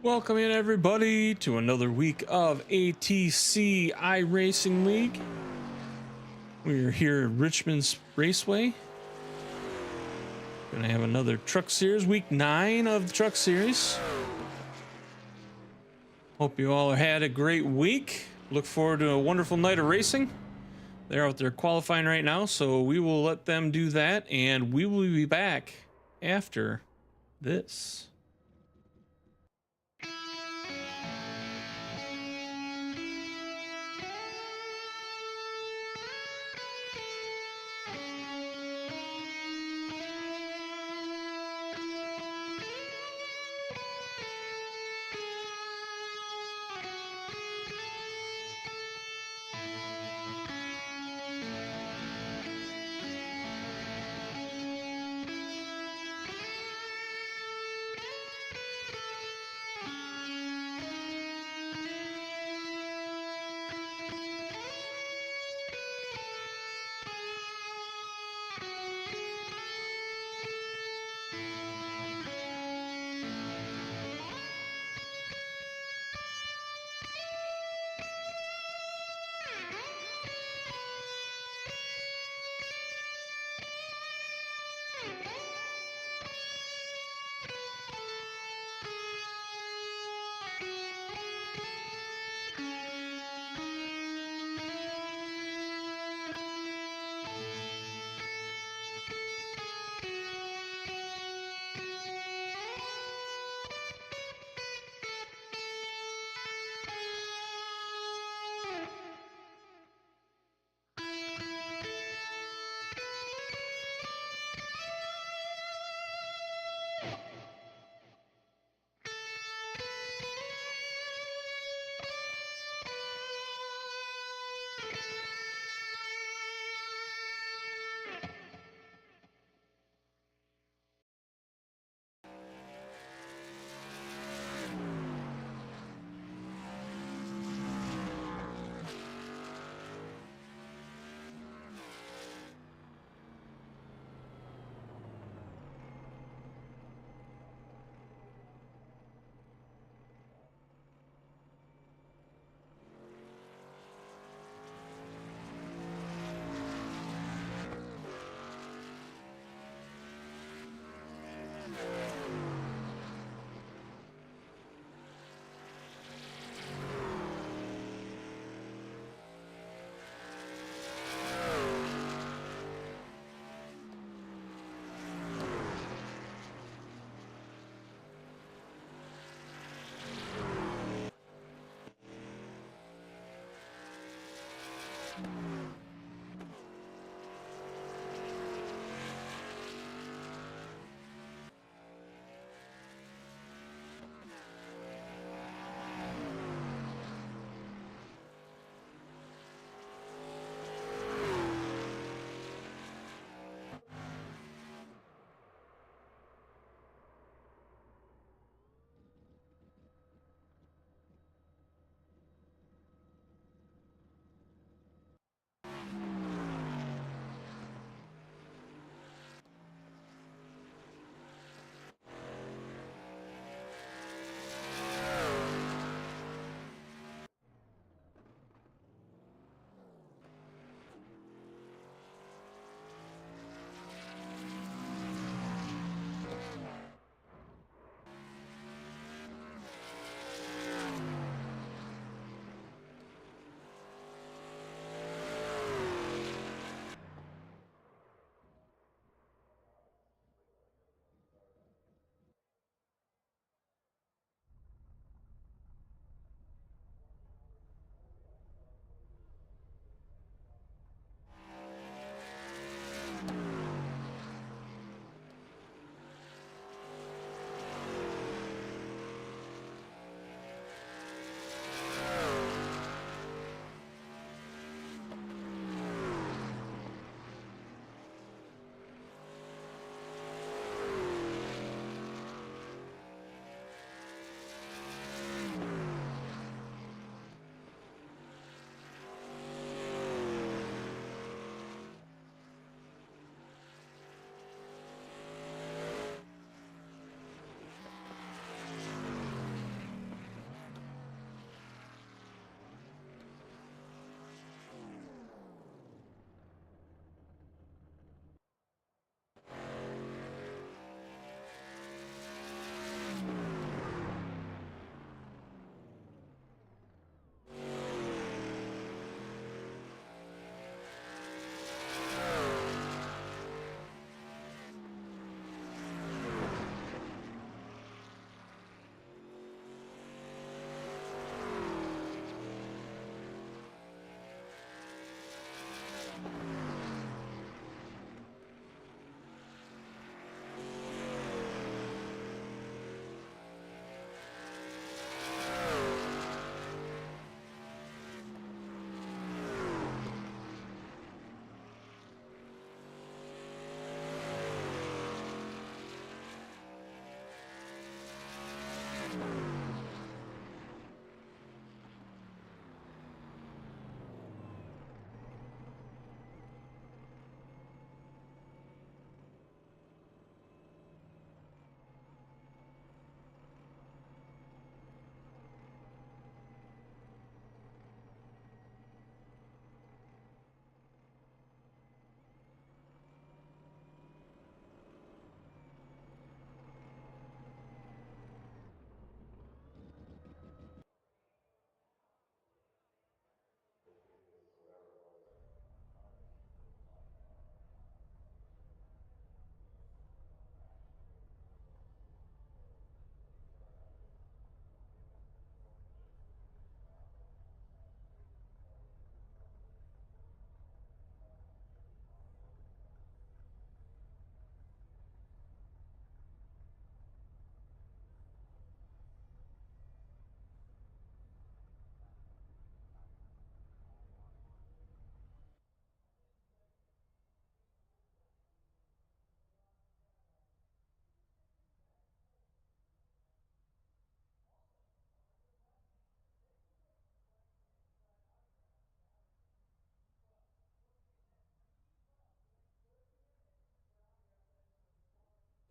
Welcome in everybody to another week of ATC iRacing League. We're here at Richmond's Raceway. Gonna have another Truck Series, week 9 of the Truck Series. Hope you all had a great week. Look forward to a wonderful night of racing. They're out there qualifying right now, so we will let them do that, and we will be back after this.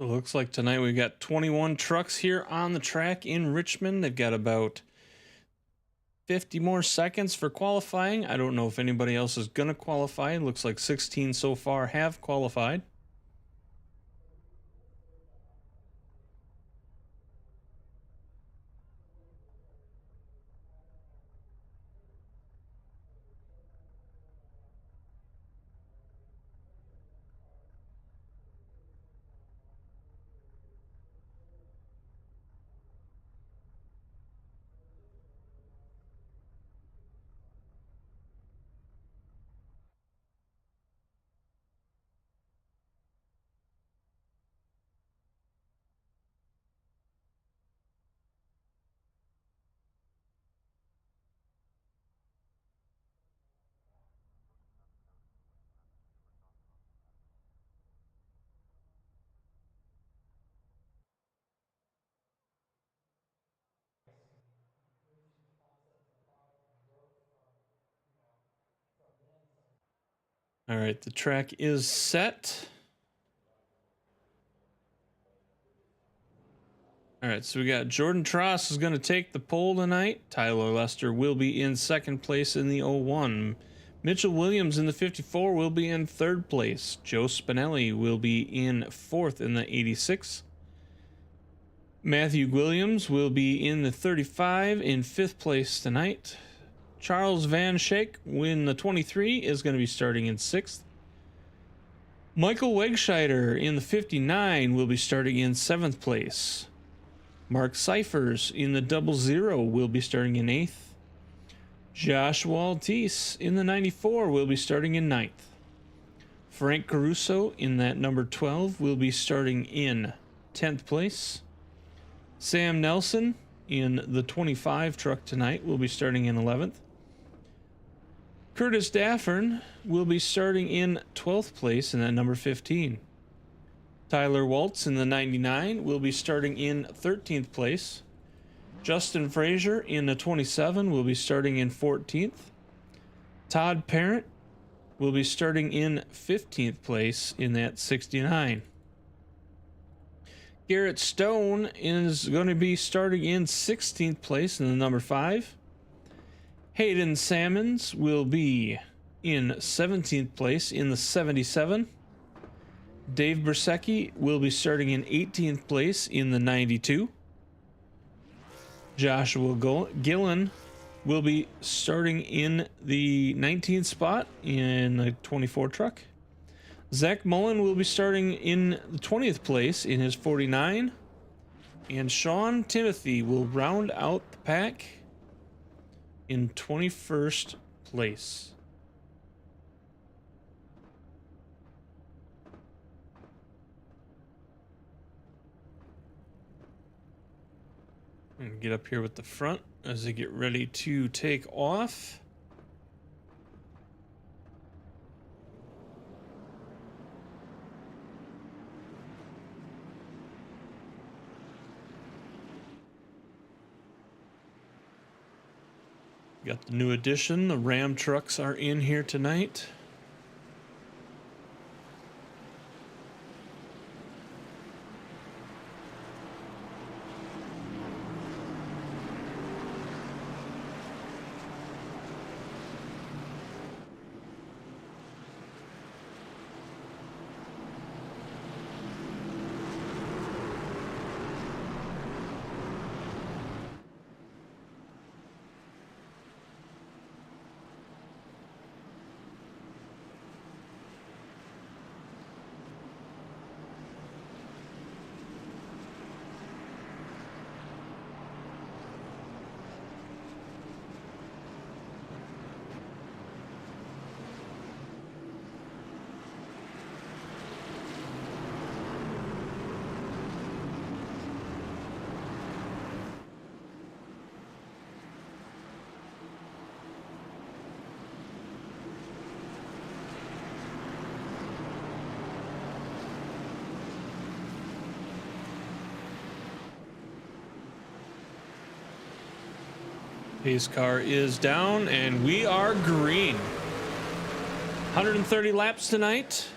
It looks like tonight we've got 21 trucks here on the track in Richmond. They've got about 50 more seconds for qualifying. I don't know if anybody else is going to qualify. It looks like 16 so far have qualified. All right, the track is set. All right, so we got Jordan Tross is going to take the pole tonight. Tyler Lester will be in second place in the 01. Mitchell Williams in the 54 will be in third place. Joe Spinelli will be in fourth in the 86. Matthew Williams will be in the 35 in fifth place tonight. Charles Van Schaik in the 23 is going to be starting in sixth. Michael Wegscheider in the 59 will be starting in seventh place. Mark Cyphers in the 00 will be starting in eighth. Joshua Altice in the 94 will be starting in ninth. Frank Caruso in that number 12 will be starting in 10th place. Sam Nelson in the 25 truck tonight will be starting in 11th. Curtis Daffern will be starting in 12th place in that number 15. Tyler Waltz in the 99 will be starting in 13th place. Justin Frazier in the 27 will be starting in 14th. Todd Parent will be starting in 15th place in that 69. Garrett Stone is going to be starting in 16th place in the number 5. Hayden Sammons will be in 17th place in the 77. Dave Bersecki will be starting in 18th place in the 92. Joshua Gillen will be starting in the 19th spot in the 24 truck. Zach Mullen will be starting in the 20th place in his 49. And Sean Timoty will round out the pack in 21st place. And get up here with the front as they get ready to take off. Got the new addition. The Ram trucks are in here tonight. Pace car is down and we are green. 130 laps tonight,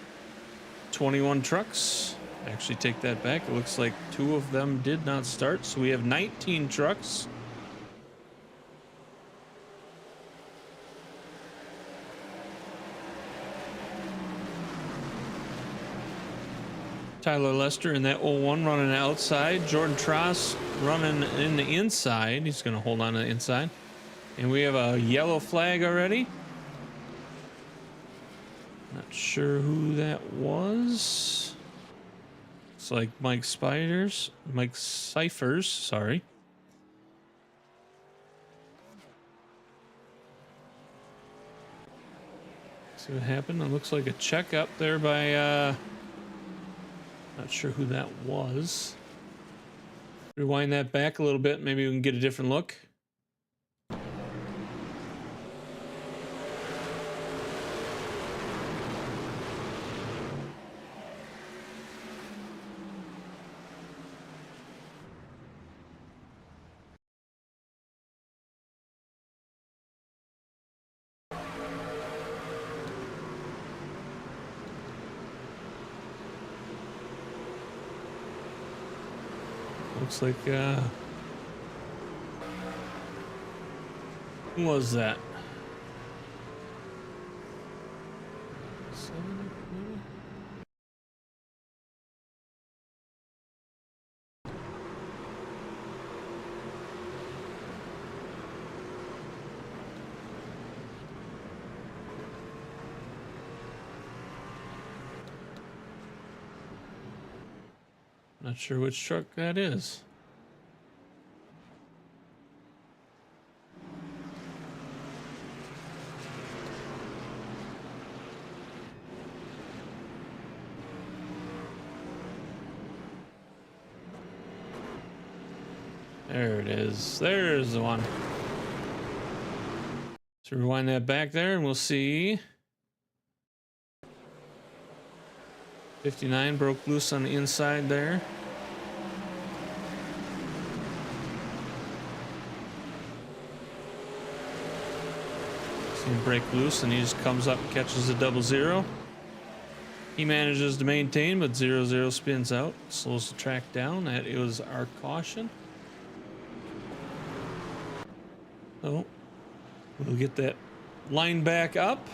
21 trucks. Actually, take that back. It looks like 2 of them did not start, so we have 19 trucks. Tyler Lester in that 01 running outside. Jordan Tross running in the inside. He's going to hold on to the inside. And we have a yellow flag already. Not sure who that was. It's like Mike Cyphers, sorry. See what happened? It looks like a check up there by, not sure who that was. Rewind that back a little bit. Maybe we can get a different look. Looks like, who was that? Not sure which truck that is. There it is. There's the one. So rewind that back there and we'll see. 59 broke loose on the inside there. See him break loose and he just comes up and catches a 00. He manages to maintain, but 00 spins out, slows the track down. That is our caution. So we'll get that line back up.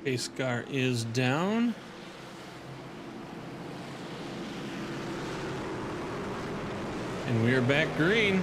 Pace car is down. And we are back green.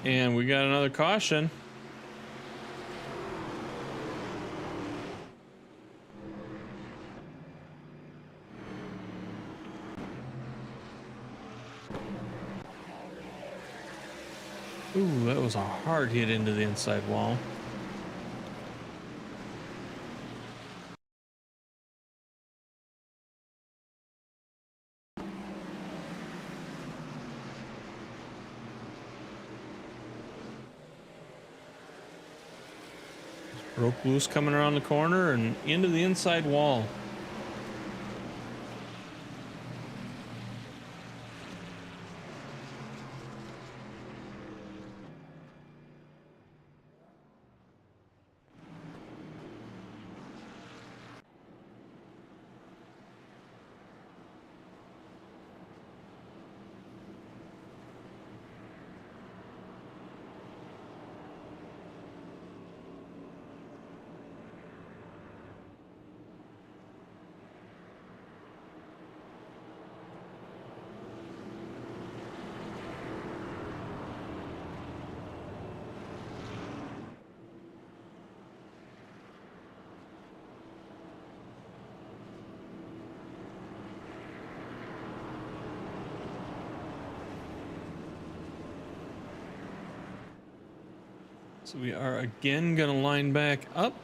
And we got another caution. Ooh, that was a hard hit into the inside wall. Broke loose coming around the corner and into the inside wall. So we are again going to line back up.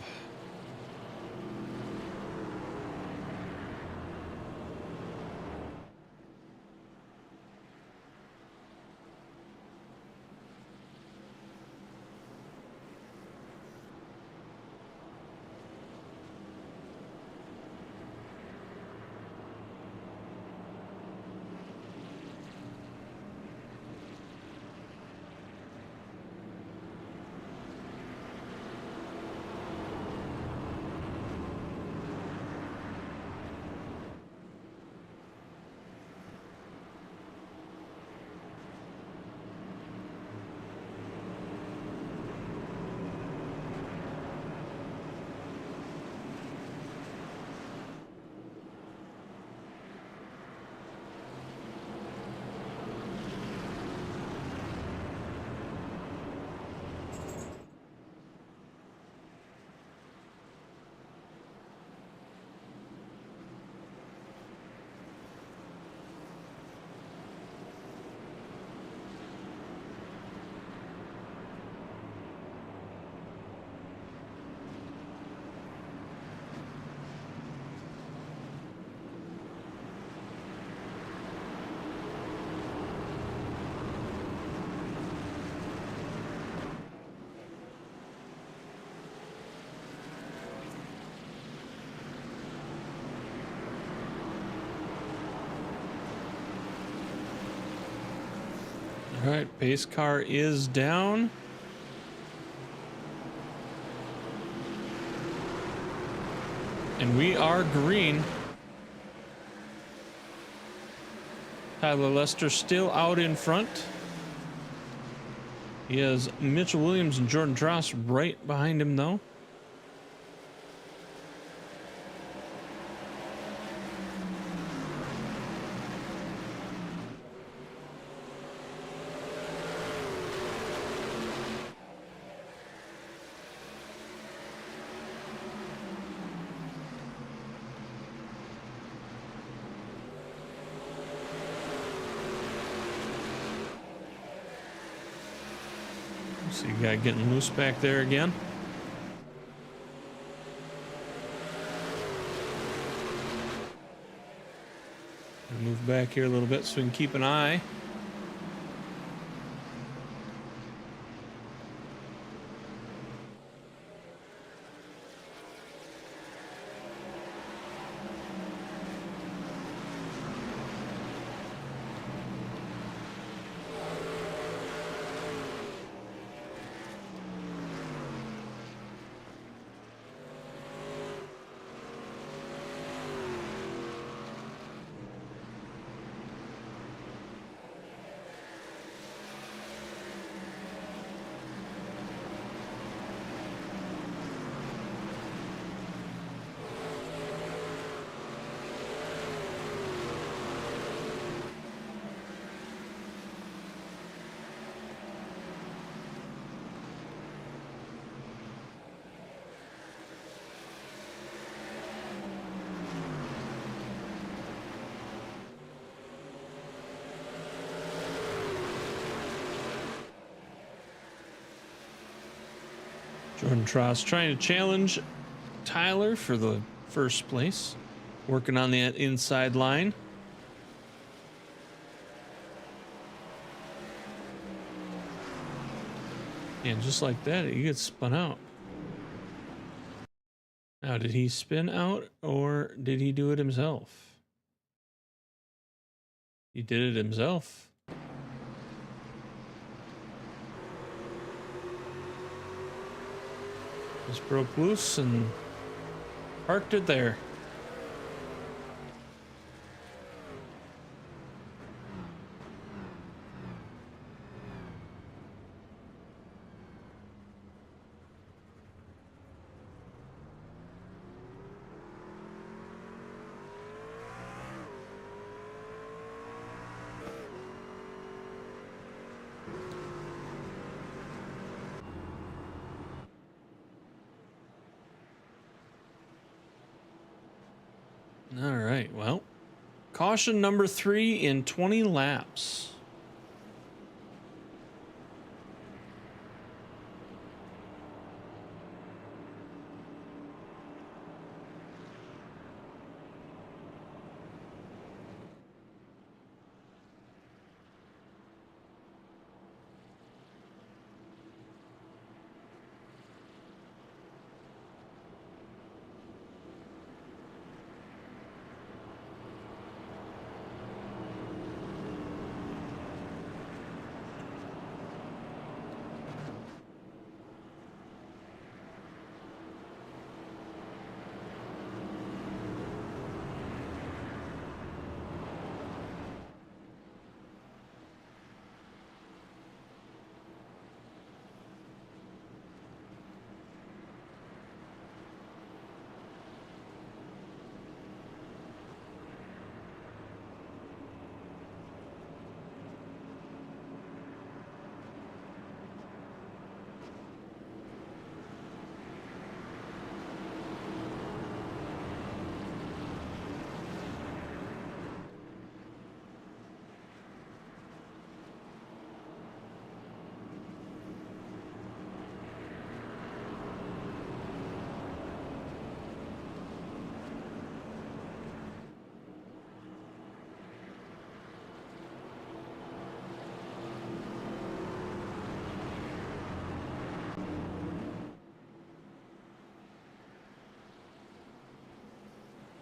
All right, pace car is down. And we are green. Tyler Lester still out in front. He has Mitchell Williams and Jordan Tross right behind him, though. See a guy getting loose back there again. Move back here a little bit so we can keep an eye. Jordan Tross trying to challenge Tyler for the first place, working on that inside line. And just like that, he gets spun out. Now, did he spin out or did he do it himself? He did it himself. Just broke loose and parked it there. All right, well, caution number 3 in 20 laps.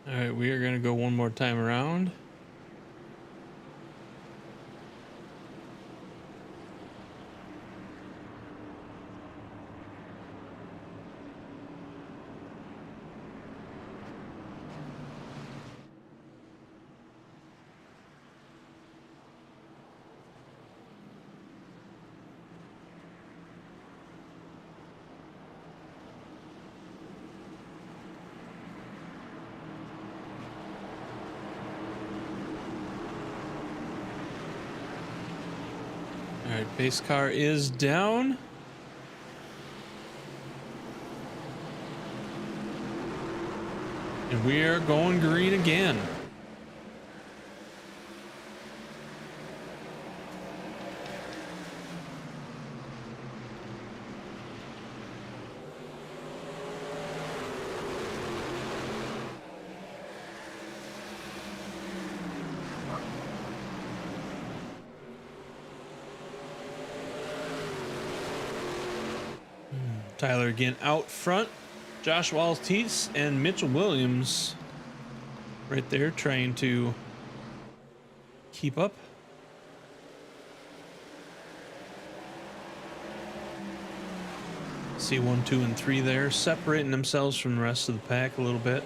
All right, we are going to go one more time around. All right, base car is down. And we are going green again. Tyler again out front. Josh Wallace and Mitchell Williams right there trying to keep up. See 1, 2, and 3 there, separating themselves from the rest of the pack a little bit.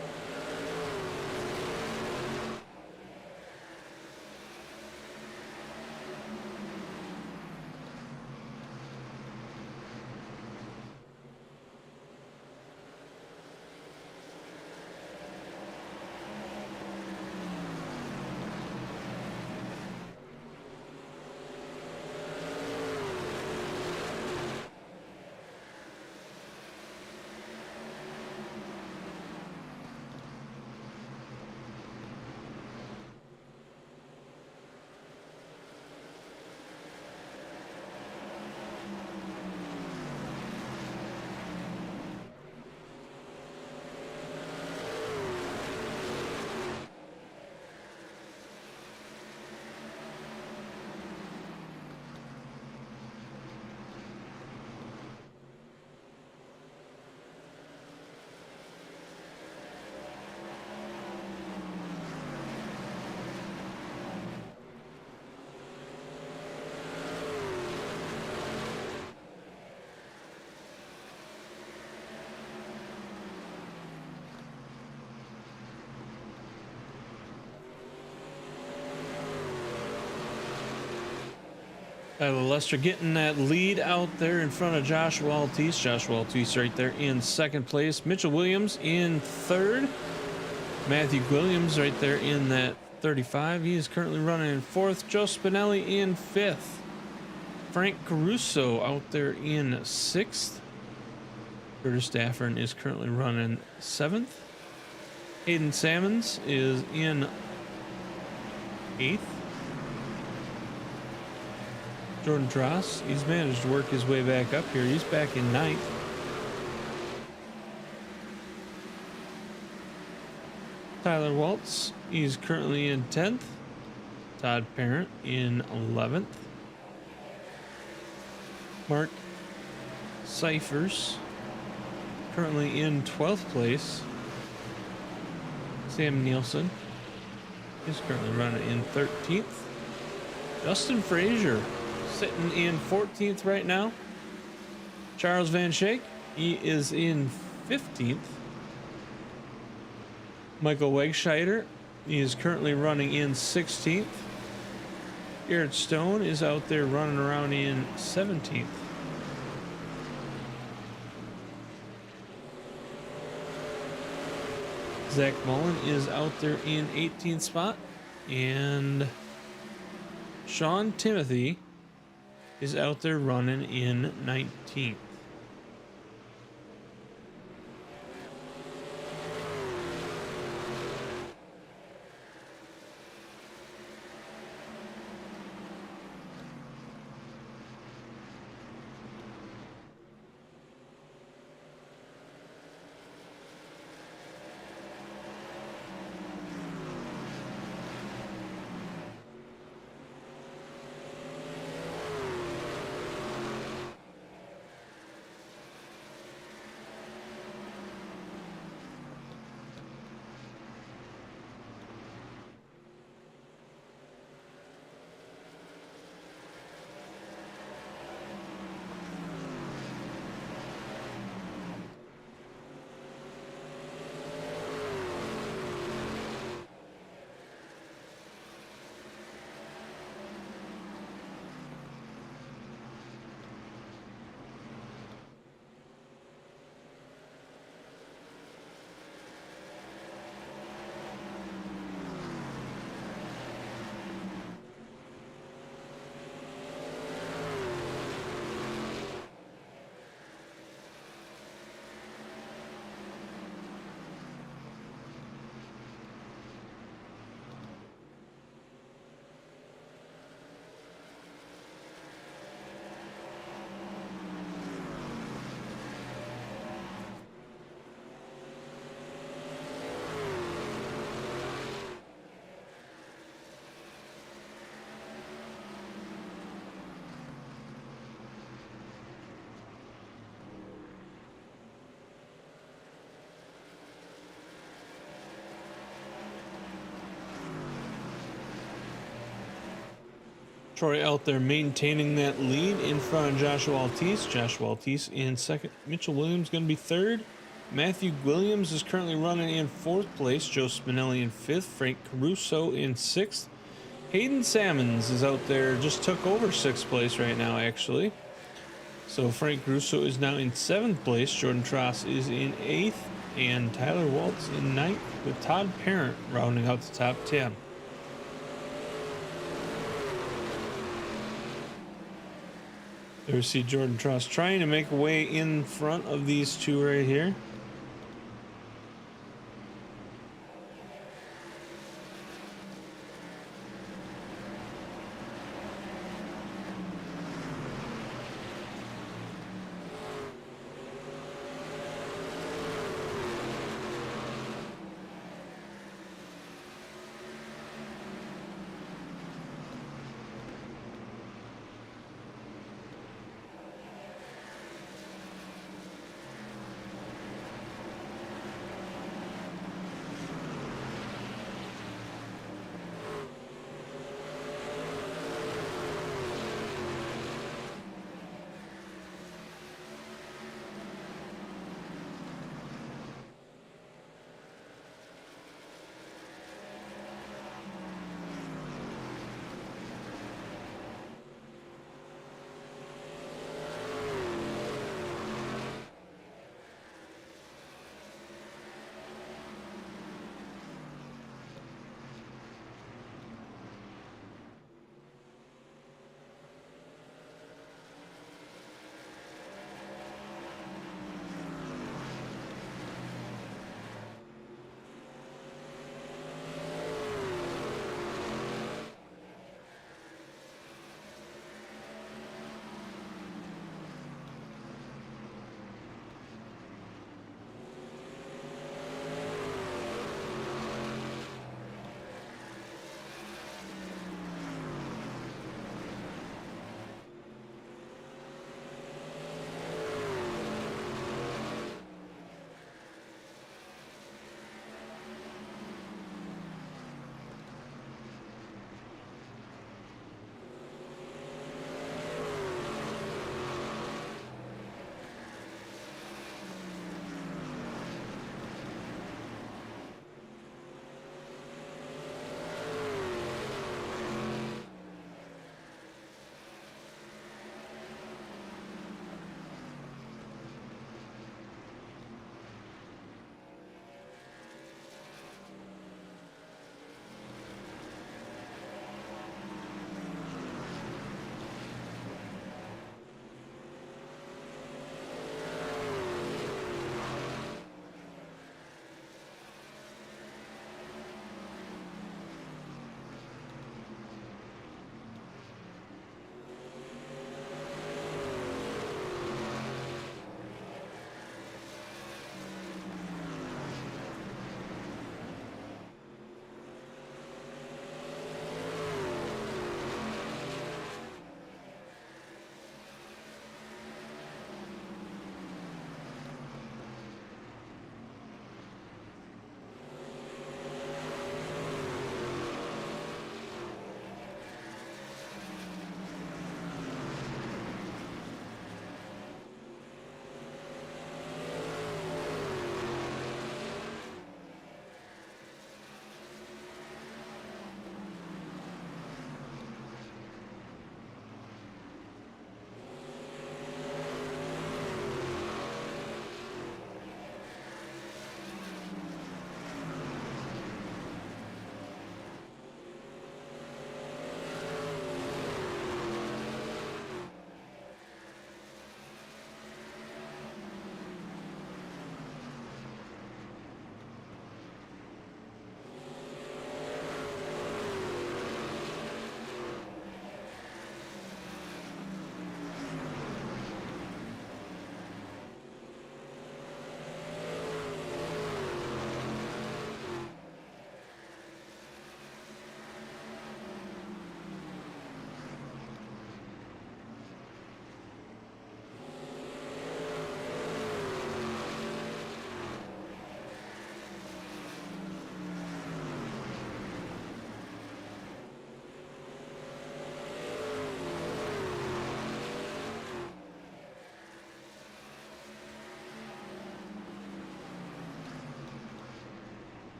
Tyler Lester getting that lead out there in front of Joshua Altice. Joshua Altice right there in second place. Mitchell Williams in third. Matthew Williams right there in that 35. He is currently running in fourth. Joe Spinelli in fifth. Frank Caruso out there in sixth. Curtis Stafford is currently running seventh. Hayden Sammons is in eighth. Jordan Dross, he's managed to work his way back up here. He's back in ninth. Tyler Waltz, he's currently in 10th. Todd Parent in 11th. Mark Cyphers, currently in 12th place. Sam Nielsen is currently running in 13th. Justin Frazier sitting in 14th right now. Charles Van Schaik, he is in 15th. Michael Wegscheider, he is currently running in 16th. Garrett Stone is out there running around in 17th. Zach Mullen is out there in 18th spot. And Sean Timoty is out there running in 19th. Troy out there maintaining that lead in front of Joshua Altice. Joshua Altice in second. Mitchell Williams going to be third. Matthew Williams is currently running in fourth place. Joe Spinelli in fifth. Frank Caruso in sixth. Hayden Sammons is out there, just took over sixth place right now, actually. So Frank Caruso is now in seventh place. Jordan Tross is in eighth. And Tyler Waltz in ninth, with Todd Parent rounding out the top 10. There we see Jordan Tross trying to make a way in front of these two right here.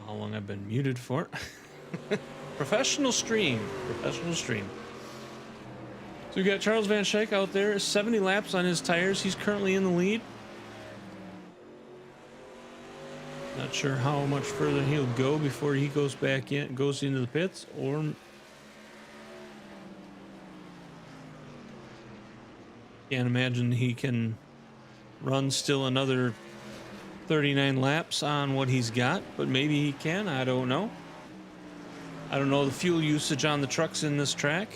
how long I've been muted for. Professional stream. Professional stream. So we got Charles Van Schaik out there, 70 laps on his tires. He's currently in the lead. Not sure how much further he'll go before he goes back in, goes into the pits, or can't imagine he can run still another 39 laps on what he's got, but maybe he can. I don't know. I don't know the fuel usage on the trucks in this track.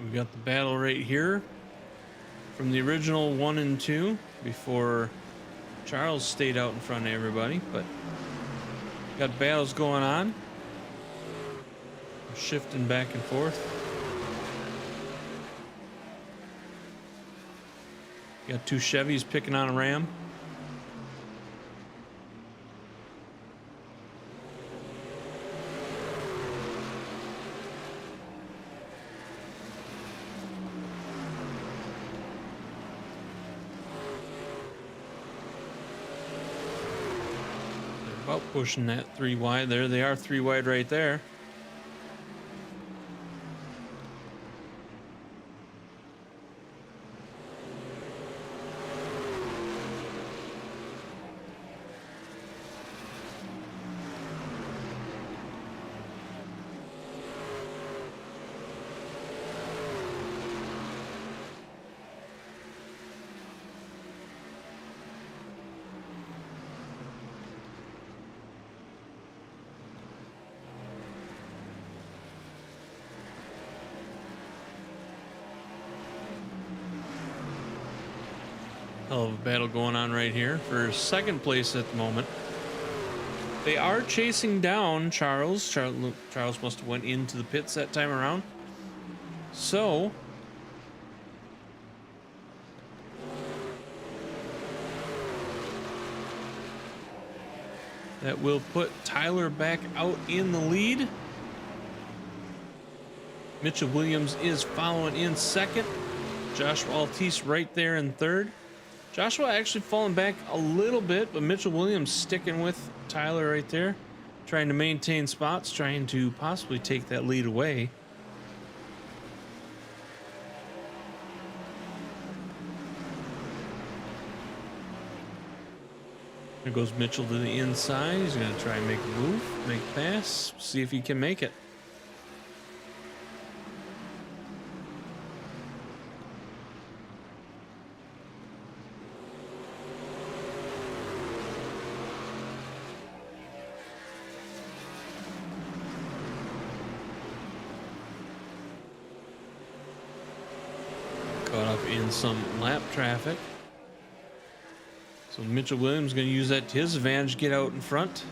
We got the battle right here from the original 1 and 2 before Charles stayed out in front of everybody, but got battles going on. Shifting back and forth. Got two Chevys picking on a Ram. About pushing that 3 wide. There they are, 3 wide right there. Hell of a battle going on right here for second place at the moment. They are chasing down Charles. Charles must have went into the pits that time around. So that will put Tyler back out in the lead. Mitchell Williams is following in second. Joshua Altice right there in third. Joshua actually falling back a little bit, but Mitchell Williams sticking with Tyler right there, trying to maintain spots, trying to possibly take that lead away. There goes Mitchell to the inside. He's going to try and make a move, make a pass, see if he can make it. Caught up in some lap traffic. So Mitchell Williams going to use that to his advantage, get out in front.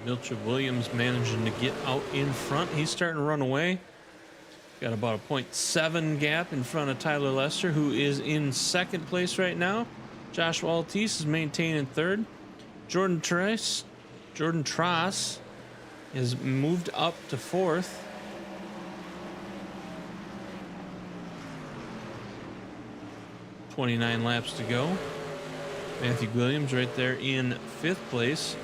Mitchell Williams managing to get out in front. He's starting to run away. Got about a 0.7 gap in front of Tyler Lester, who is in second place right now. Joshua Altice is maintaining third. Jordan Trace is moved up to fourth. .29 laps to go. Matthew Williams right there in fifth place.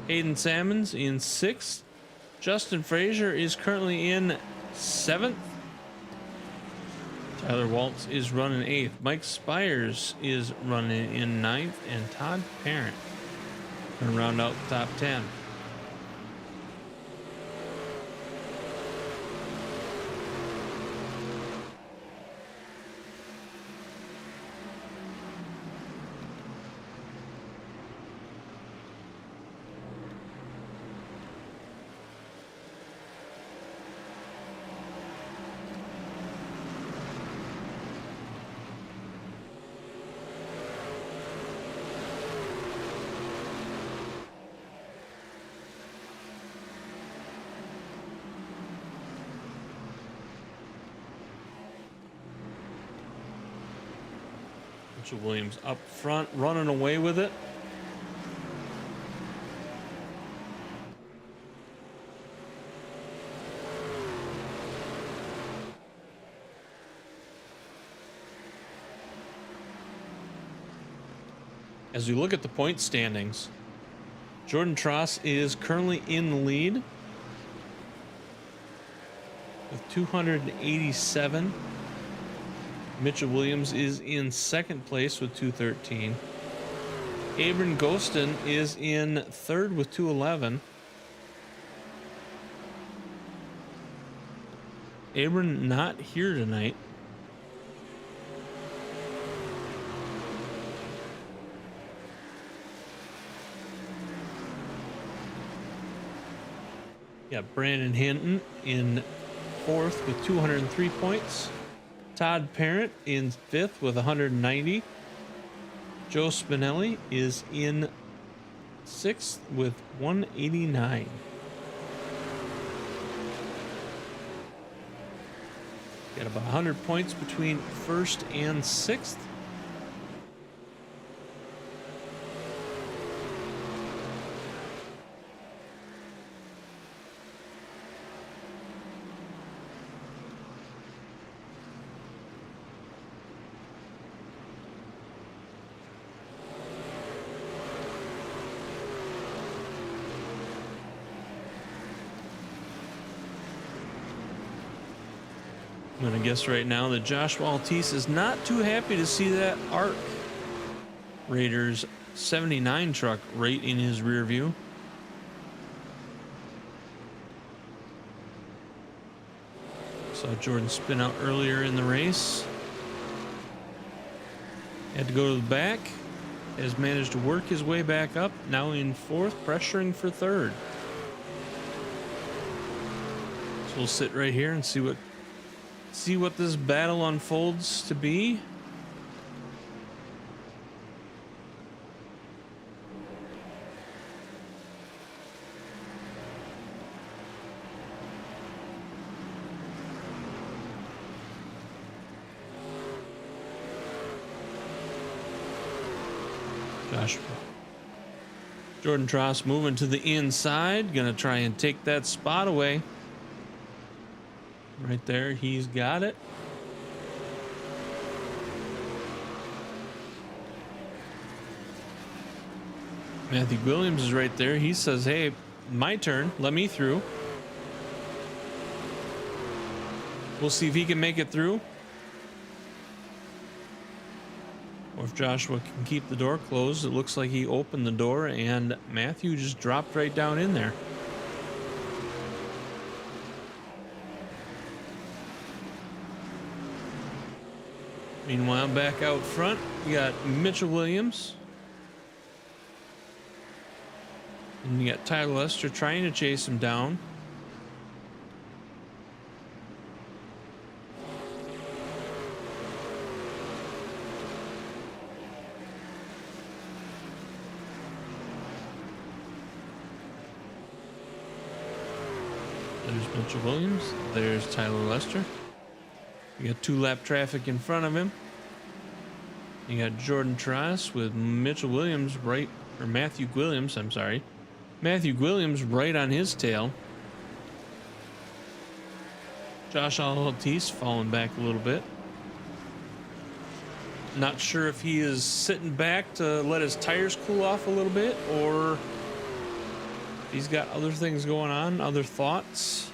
Hayden Salmons in sixth. Justin Frazier is currently in seventh. Tyler Waltz is running eighth. Mike Spires is running in ninth. And Todd Parent going to round out the top 10. Mitchell Williams up front, running away with it. As we look at the point standings, Jordan Tross is currently in the lead with 287. Mitchell Williams is in second place with 213. Abram Ghostin is in third with 211. Abram not here tonight. Got Brandon Hinton in fourth with 203 points. Todd Parent in fifth with 190. Joe Spinelli is in sixth with 189. Got about 100 points between first and sixth. I'm going to guess right now that Joshua Altice is not too happy to see that ARC Raiders 79 truck right in his rear view. Saw Jordan spin out earlier in the race. Had to go to the back. Has managed to work his way back up. Now in fourth, pressuring for third. So we'll sit right here and see what this battle unfolds to be. Jordan Tross moving to the inside, gonna try and take that spot away. Right there, he's got it. Matthew Williams is right there. He says, hey, my turn, let me through. We'll see if he can make it through. Or if Joshua can keep the door closed. It looks like he opened the door and Matthew just dropped right down in there. Meanwhile, back out front, we got Mitchell Williams. And you got Tyler Lester trying to chase him down. There's Mitchell Williams. There's Tyler Lester. You got two lap traffic in front of him. You got Jordan Tross with Mitchell Williams right, or Matthew Williams, I'm sorry. Matthew Williams right on his tail. Josh Altice falling back a little bit. Not sure if he is sitting back to let his tires cool off a little bit, or if he's got other things going on, other thoughts.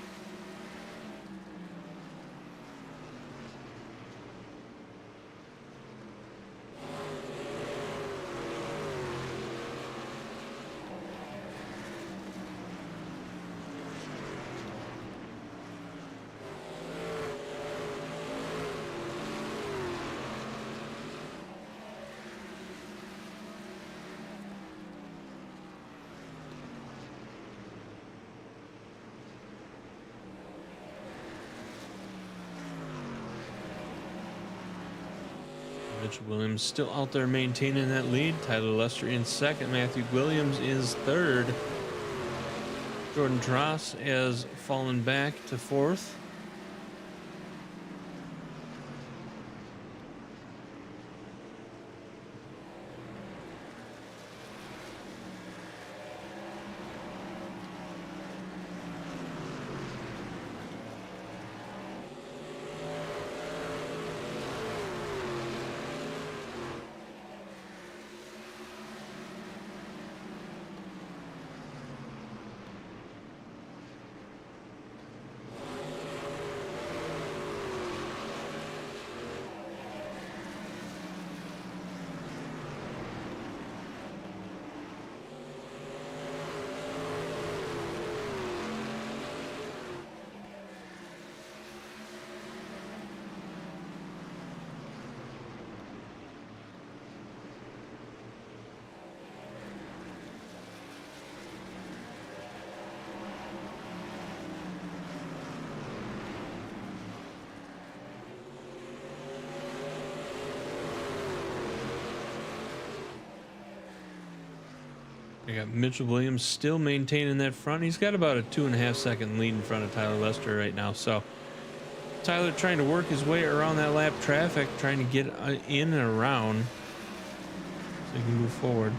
Mitchell Williams still out there maintaining that lead. Tyler Lester in second. Matthew Williams is third. Jordan Tross has fallen back to fourth. We got Mitchell Williams still maintaining that front. He's got about a 2.5 second lead in front of Tyler Lester right now. So Tyler trying to work his way around that lap traffic, trying to get in and around so he can move forward.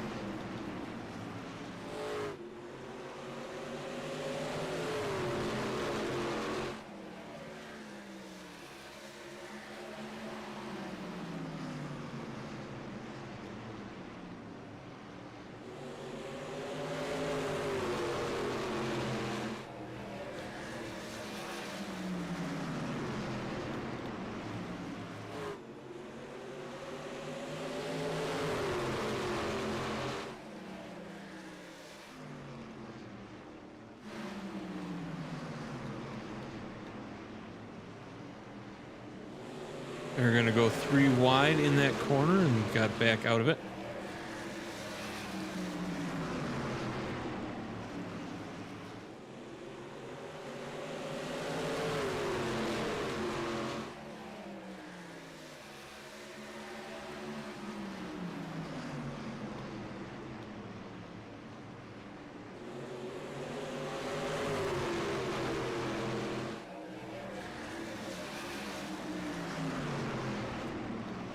They're going to go 3 wide in that corner and got back out of it.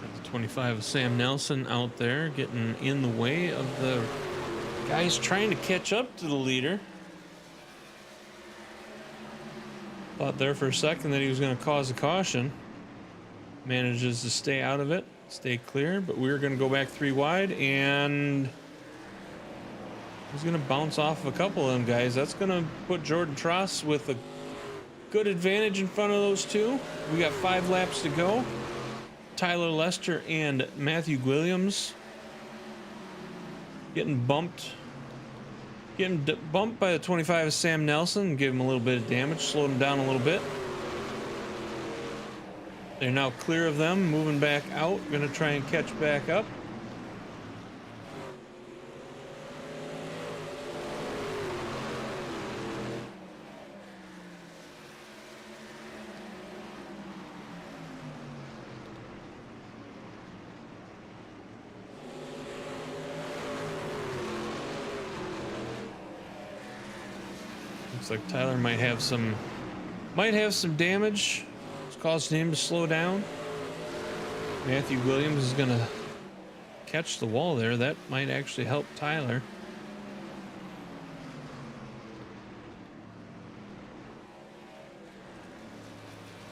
Got the 25 of Sam Nelson out there getting in the way of the guys trying to catch up to the leader. Thought there for a second that he was going to cause a caution. Manages to stay out of it, stay clear, but we're going to go back 3 wide, and he's going to bounce off a couple of them guys. That's going to put Jordan Tross with a good advantage in front of those two. We got 5 laps to go. Tyler Lester and Matthew Williams getting bumped by the 25 of Sam Nelson. Give him a little bit of damage, slowed him down a little bit. They're now clear of them, moving back out. Gonna try and catch back up. Looks like Tyler might have some damage. It's causing him to slow down. Matthew Williams is gonna catch the wall there. That might actually help Tyler.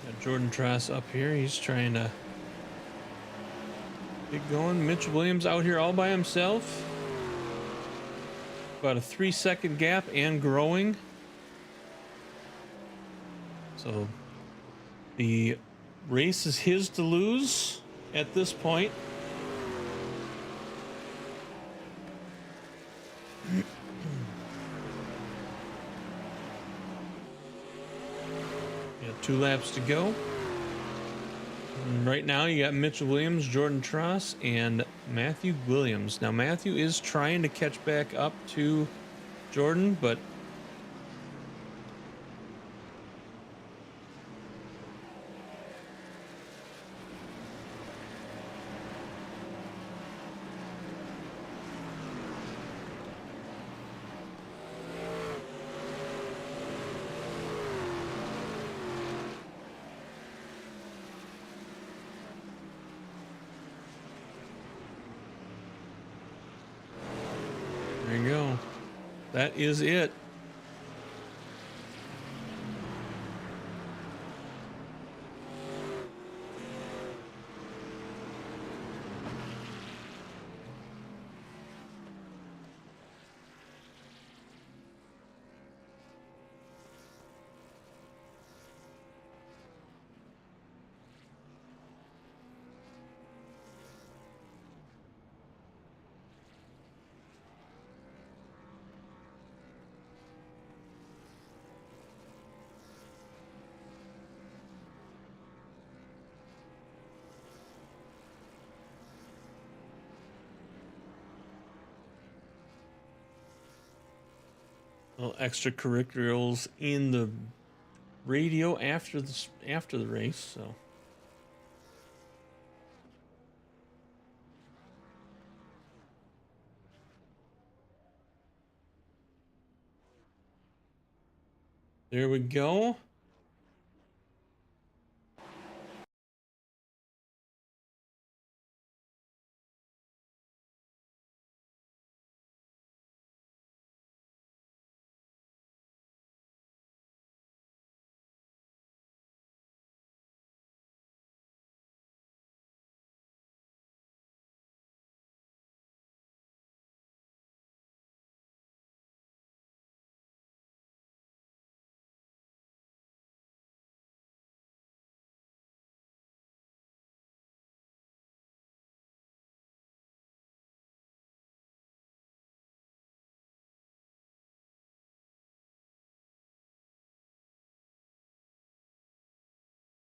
Got Jordan Tross up here. He's trying to get going. Mitch Williams out here all by himself. About a 3-second gap and growing. So the race is his to lose at this point. Got 2 laps to go. And right now you got Mitchell Williams, Jordan Tross, and Matthew Williams. Now Matthew is trying to catch back up to Jordan, but there you go. That is it. Little extracurriculars in the radio after the race, so There we go.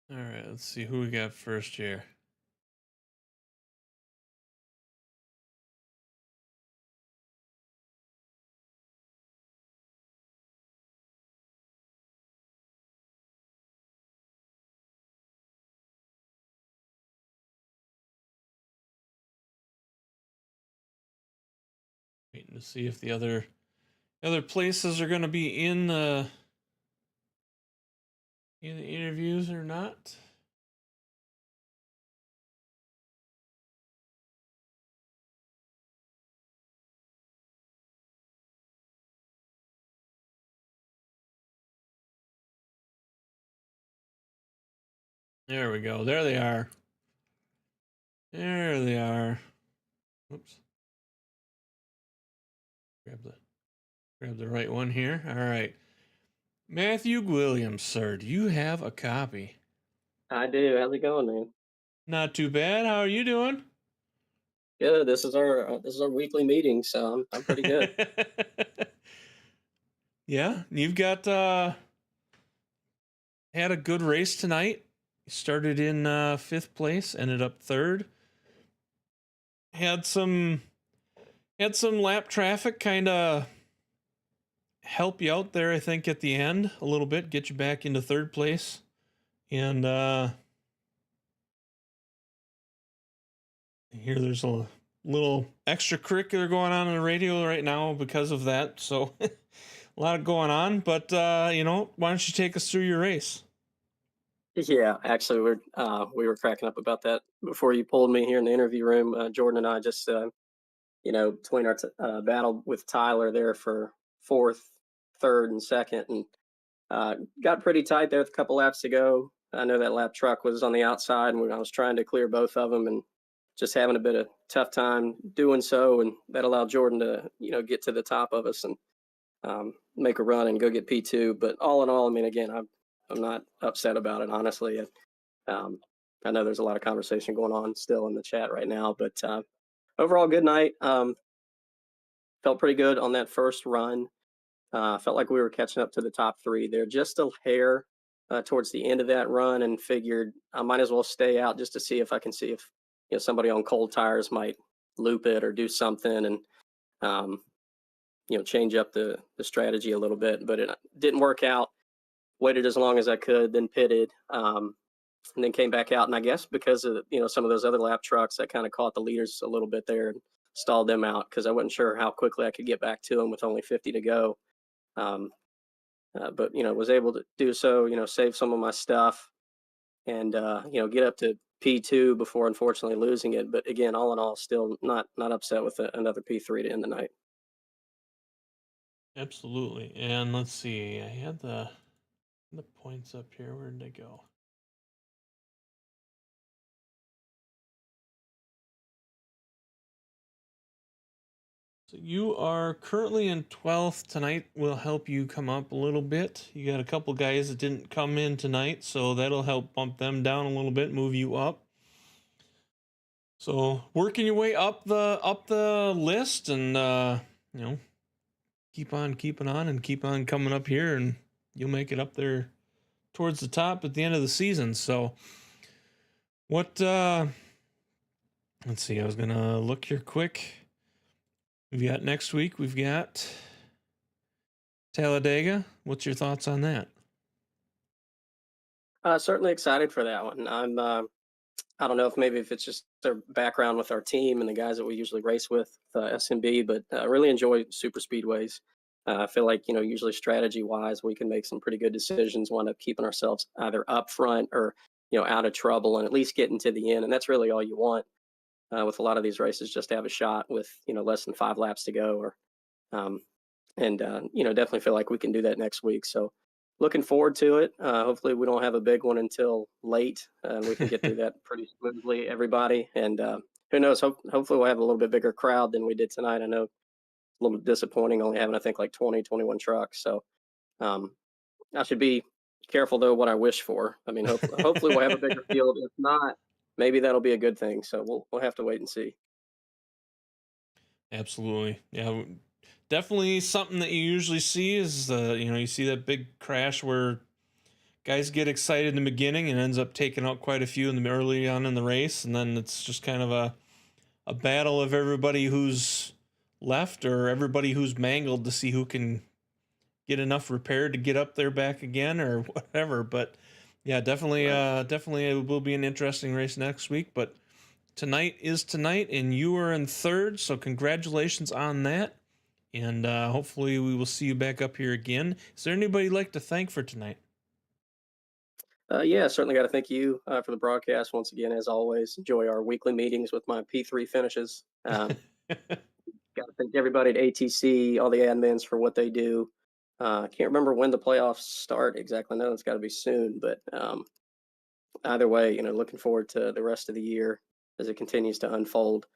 All right, let's see who we got first here. Waiting to see if the other places are going to be in the interviews or not. There we go. There they are. There they are. Oops. Grab the right one here. All right. Matthew Williams, sir, do you have a copy? I do. How's it going, man? Not too bad. How are you doing? Good. This is our weekly meeting, so I'm pretty good. Yeah, you've got had a good race tonight. You started in 5th place, ended up 3rd. Had some lap traffic kind of help you out there, I think, at the end a little bit, get you back into 3rd place. And here there's a little extracurricular going on the radio right now because of that. So a lot going on, but why don't you take us through your race? Yeah, actually, we were cracking up about that before you pulled me here in the interview room. Jordan and I just between our battle with Tyler there for fourth, third, and second, and got pretty tight there with a couple laps to go. I know that lap truck was on the outside, and I was trying to clear both of them, and just having a bit of tough time doing so, and that allowed Jordan to get to the top of us and make a run and go get P2. But all in all, I mean, again, I'm not upset about it, honestly. Um, I know there's a lot of conversation going on still in the chat right now, but overall, good night. Felt pretty good on that first run. Felt like we were catching up to the top three there, just a hair towards the end of that run, and figured I might as well stay out just to see if I can see if somebody on cold tires might loop it or do something, and um, change up the strategy a little bit. But it didn't work out. Waited as long as I could, then pitted, and then came back out. And I guess because of some of those other lap trucks, I kind of caught the leaders a little bit there and stalled them out because I wasn't sure how quickly I could get back to them with only 50 to go. Um, but was able to do so. Save some of my stuff and get up to P2 before unfortunately losing it. But again, all in all, still not upset with another P3 to end the night. Absolutely. And let's see, I had the points up here. Where did they go? So you are currently in 12th. Tonight will help you come up a little bit. You got a couple guys that didn't come in tonight, so that'll help bump them down a little bit, move you up. So working your way up the list, and keep on keeping on and keep on coming up here, and you'll make it up there towards the top at the end of the season. So what let's see, I was gonna look here quick. We've got next week, we've got Talladega. What's your thoughts on that? Certainly excited for that one. I don't know if it's just their background with our team and the guys that we usually race with, SMB, but I really enjoy super speedways. I feel like, usually strategy wise, we can make some pretty good decisions, wind up keeping ourselves either up front or, out of trouble and at least getting to the end. And that's really all you want with a lot of these races, just to have a shot with, less than 5 laps to go. Um, Definitely feel like we can do that next week. So looking forward to it. Hopefully we don't have a big one until late and we can get through that pretty smoothly, everybody. And who knows, hopefully we'll have a little bit bigger crowd than we did tonight. I know a little bit disappointing only having, I think, like 20, 21 trucks. So um, I should be careful though what I wish for. I mean, hopefully we'll have a bigger field. If not, maybe that'll be a good thing. So we'll have to wait and see. Absolutely. Yeah. Definitely something that you usually see is, you see that big crash where guys get excited in the beginning and ends up taking out quite a few in the early on in the race. And then it's just kind of a battle of everybody who's left or everybody who's mangled to see who can get enough repaired to get up there back again or whatever. But yeah, definitely, Right. definitely it will be an interesting race next week. But tonight is tonight, and you are in third, so congratulations on that. And hopefully we will see you back up here again. Is there anybody you'd like to thank for tonight? Yeah, certainly got to thank you for the broadcast once again. As always, enjoy our weekly meetings with my P3 finishes. Got to thank everybody at ATC, all the admins for what they do. I can't remember when the playoffs start exactly. I know it's got to be soon, but either way, looking forward to the rest of the year as it continues to unfold.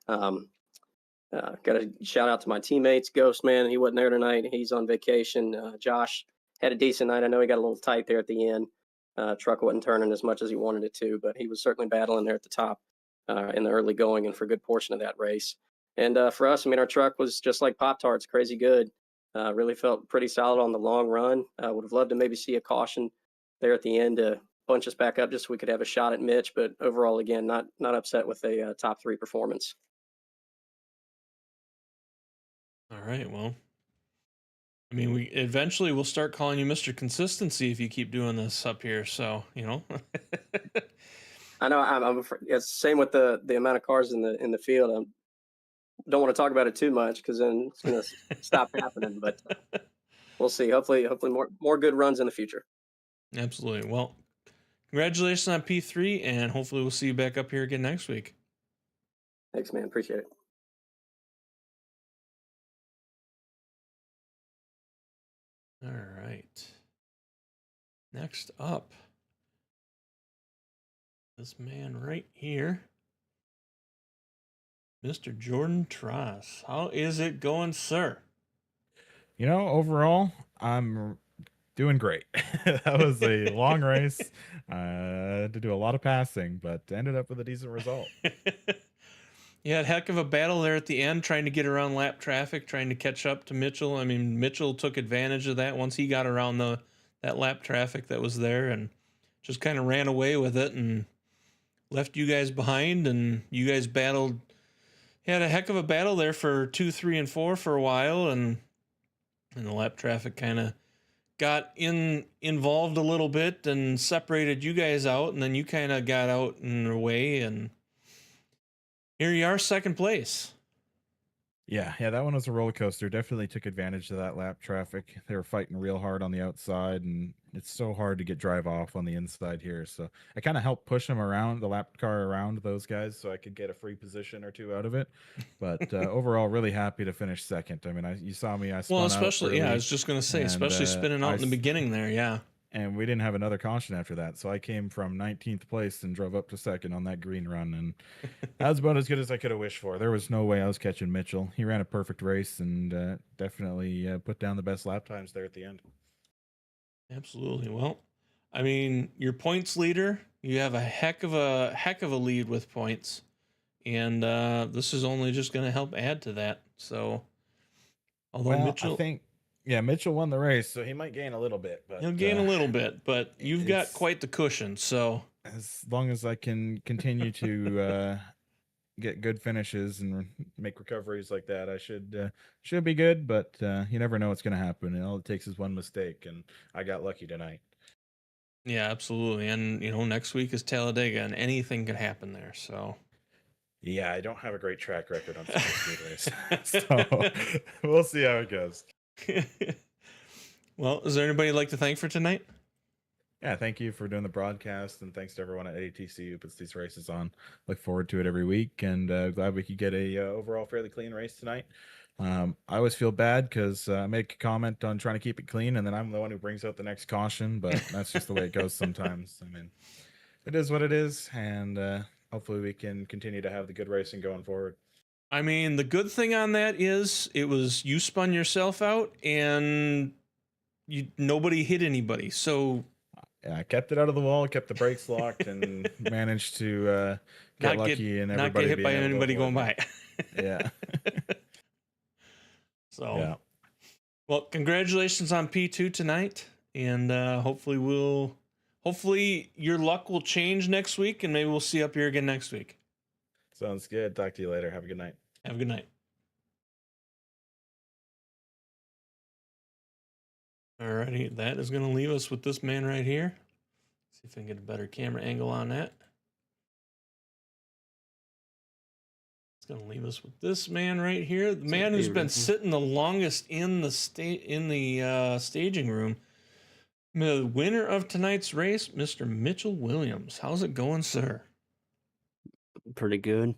Um, got a shout out to my teammates. Ghost Man, he wasn't there tonight. He's on vacation. Josh had a decent night. I know he got a little tight there at the end. Truck wasn't turning as much as he wanted it to, but he was certainly battling there at the top in the early going and for a good portion of that race. And for us, I mean, our truck was just like Pop Tarts, crazy good. Really felt pretty solid on the long run. Would have loved to maybe see a caution there at the end to bunch us back up just so we could have a shot at Mitch. But overall, again, not upset with a top three performance. All right. Well, I mean, we eventually will start calling you Mr. Consistency if you keep doing this up here. So, I know it's the same with the amount of cars in the field. I don't want to talk about it too much because then it's going to stop happening. But we'll see. Hopefully more good runs in the future. Absolutely. Well, congratulations on P3, and hopefully we'll see you back up here again next week. Thanks, man. Appreciate it. All right. Next up, this man right here, Mr. Jordan Tross. How is it going, sir? Overall, I'm doing great. That was a long race. Had to do a lot of passing, but ended up with a decent result. You had a heck of a battle there at the end, trying to get around lap traffic, trying to catch up to Mitchell. I mean, Mitchell took advantage of that once he got around that lap traffic that was there, and just kind of ran away with it and left you guys behind. And you guys battled, had a heck of a battle there for 2, 3, and 4 for a while, and the lap traffic kind of got involved a little bit and separated you guys out, and then you kind of got out and away, and here you are, second place. Yeah, that one was a roller coaster. Definitely took advantage of that lap traffic. They were fighting real hard on the outside, and it's so hard to get drive off on the inside here. So I kind of helped push them around, the lap car around those guys, so I could get a free position or two out of it. But overall, really happy to finish second. I mean, you saw me. I spun Especially, out early, I was just gonna say, and especially spinning out in the beginning there, yeah. And we didn't have another caution after that, so I came from 19th place and drove up to second on that green run, and that was about as good as I could have wished for. There was no way I was catching Mitchell. He ran a perfect race and definitely put down the best lap times there at the end. Absolutely. Well, I mean, your points leader, you have a heck of a lead with points, and this is only just going to help add to that. So, although Mitchell, I think, yeah, Mitchell won the race, so he might gain a little bit, but he'll gain a little bit, but you've got quite the cushion. So, as long as I can continue to get good finishes and make recoveries like that, I should be good. But you never know what's going to happen. And all it takes is one mistake, and I got lucky tonight. yeah, absolutely. And next week is Talladega, and anything could happen there. So, yeah, I don't have a great track record on super speedways, so we'll see how it goes. Well, is there anybody you'd like to thank for tonight? Yeah, thank you for doing the broadcast, and thanks to everyone at ATC who puts these races on. Look forward to it every week, and glad we could get a overall fairly clean race tonight. I always feel bad because I make a comment on trying to keep it clean, and then I'm the one who brings out the next caution, but that's just the way it goes sometimes. I mean, it is what it is, and hopefully we can continue to have the good racing going forward. I mean, the good thing on that is it was you spun yourself out and nobody hit anybody. So Yeah, I kept it out of the wall, kept the brakes locked, and managed to get lucky and not get everybody hit by being able to anybody going avoid by. me. Yeah. So, Yeah. well, congratulations on P2 tonight, and hopefully your luck will change next week, and maybe we'll see you up here again next week. Sounds good. Talk to you later. Have a good night. Have a good night. Alrighty, that is going to leave us with this man right here. See if I can get a better camera angle on that. It's going to leave us with this man right here, the man who's been sitting the longest in the staging room. The winner of tonight's race, Mr. Mitchell Williams. How's it going, sir? Pretty good.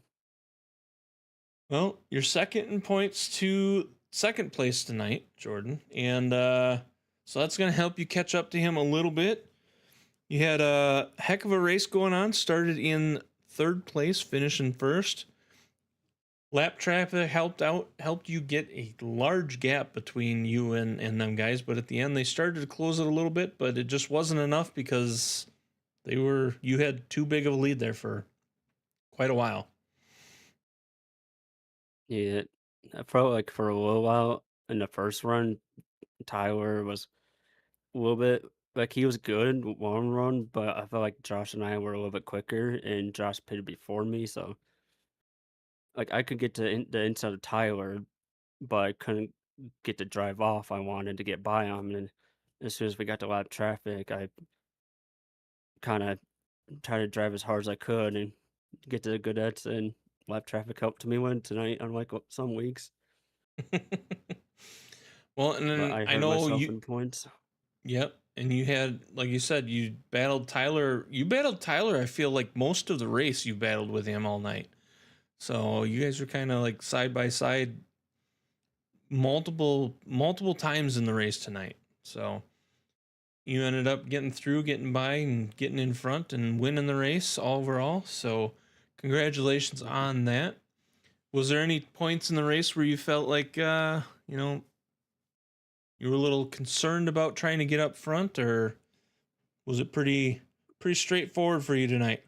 Well, you're second in points to second place tonight, Jordan, and so that's going to help you catch up to him a little bit. You had a heck of a race going on. Started in third place, finishing first. Lap traffic helped you get a large gap between you and them guys, but at the end they started to close it a little bit, but it just wasn't enough because you had too big of a lead there for quite a while. Yeah, I felt like for a little while in the first run, Tyler was a little bit like he was good one run, but I felt like Josh and I were a little bit quicker, and Josh pitted before me, so like I could get to the inside of Tyler, but I couldn't get to drive off. I wanted to get by him, and as soon as we got to lap traffic, I kind of tried to drive as hard as I could and get to the good eds, and lap traffic helped me win tonight, unlike some weeks. Well, and But then I I hurt know myself you. in points. Yep, and you had, like you said, you battled Tyler. I feel like most of the race you battled with him all night. So you guys were kind of like side by side multiple times in the race tonight. So you ended up getting by and getting in front and winning the race overall. So congratulations on that. Was there any points in the race where you felt like you were a little concerned about trying to get up front, or was it pretty straightforward for you tonight?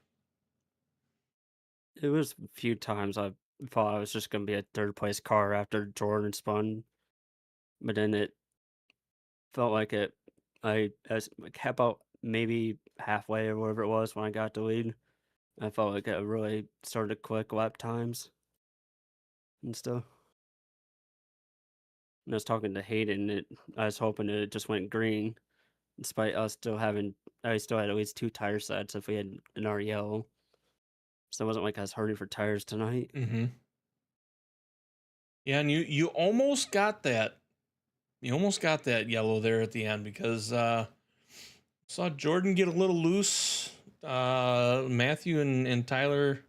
It was a few times I thought I was just gonna be a third place car after Jordan spun, but then it felt like I as like about maybe halfway or whatever it was when I got the lead. I felt like it really started to click lap times and stuff. And I was talking to Hayden, I was hoping it just went green, despite us still having. I still had at least 2 tire sets if we had an REL. So it wasn't like I was hurting for tires tonight. Mm-hmm. Yeah, and you almost got that. You almost got that yellow there at the end because saw Jordan get a little loose. Matthew and Tyler.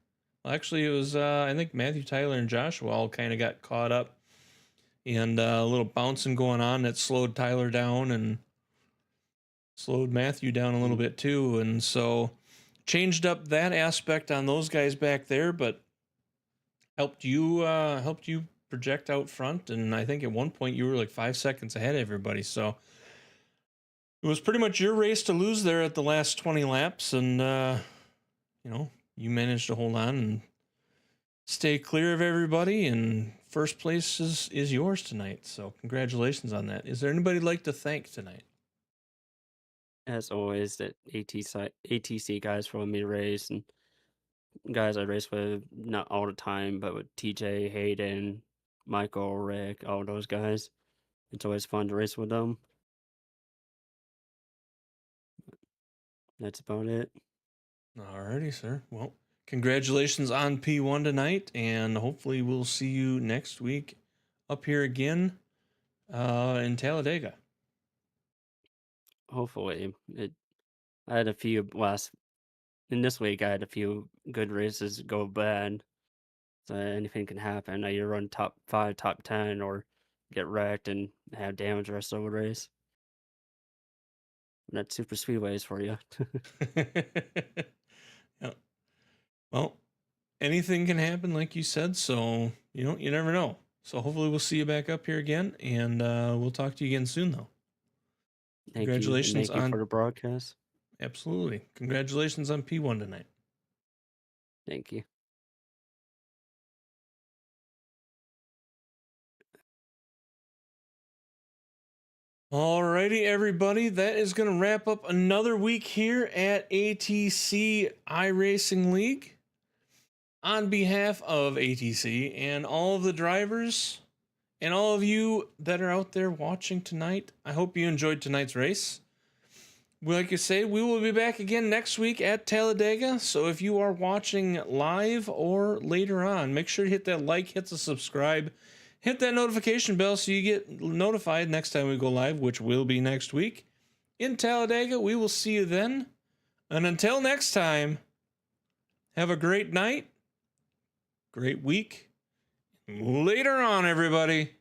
Well, actually, it was I think Matthew, Tyler, and Joshua all kind of got caught up, and a little bouncing going on that slowed Tyler down and slowed Matthew down a little bit too, and so changed up that aspect on those guys back there, but helped you project out front. And I think at one point you were like 5 seconds ahead of everybody, so it was pretty much your race to lose there at the last 20 laps, and you managed to hold on and stay clear of everybody, and first place is yours tonight, so congratulations on that. Is there anybody you'd like to thank tonight? As always, that ATC guys for letting me race, and guys I race with not all the time, but with TJ, Hayden, Michael, Rick, all those guys. It's always fun to race with them. That's about it. Alrighty, sir. Well, congratulations on P1 tonight, and hopefully we'll see you next week up here again in Talladega. Hopefully, I had a few in this week. I had a few good races go bad. So anything can happen. You run top 5, top 10, or get wrecked and have damage the rest of the race. And that's super speedways for you. Yeah. Well, anything can happen, like you said. So you never know. So hopefully we'll see you back up here again, and we'll talk to you again soon, though. Thank you. Congratulations Thank you on for the broadcast. Absolutely. Congratulations on P1 tonight. Thank you. Alrighty, everybody. That is going to wrap up another week here at ATC iRacing League. On behalf of ATC and all of the drivers and all of you that are out there watching tonight, I hope you enjoyed tonight's race. Like I say, we will be back again next week at Talladega. So if you are watching live or later on, make sure to hit that like, hit the subscribe, hit that notification bell so you get notified next time we go live, which will be next week in Talladega. We will see you then. And until next time, have a great night, great week. Later on, everybody.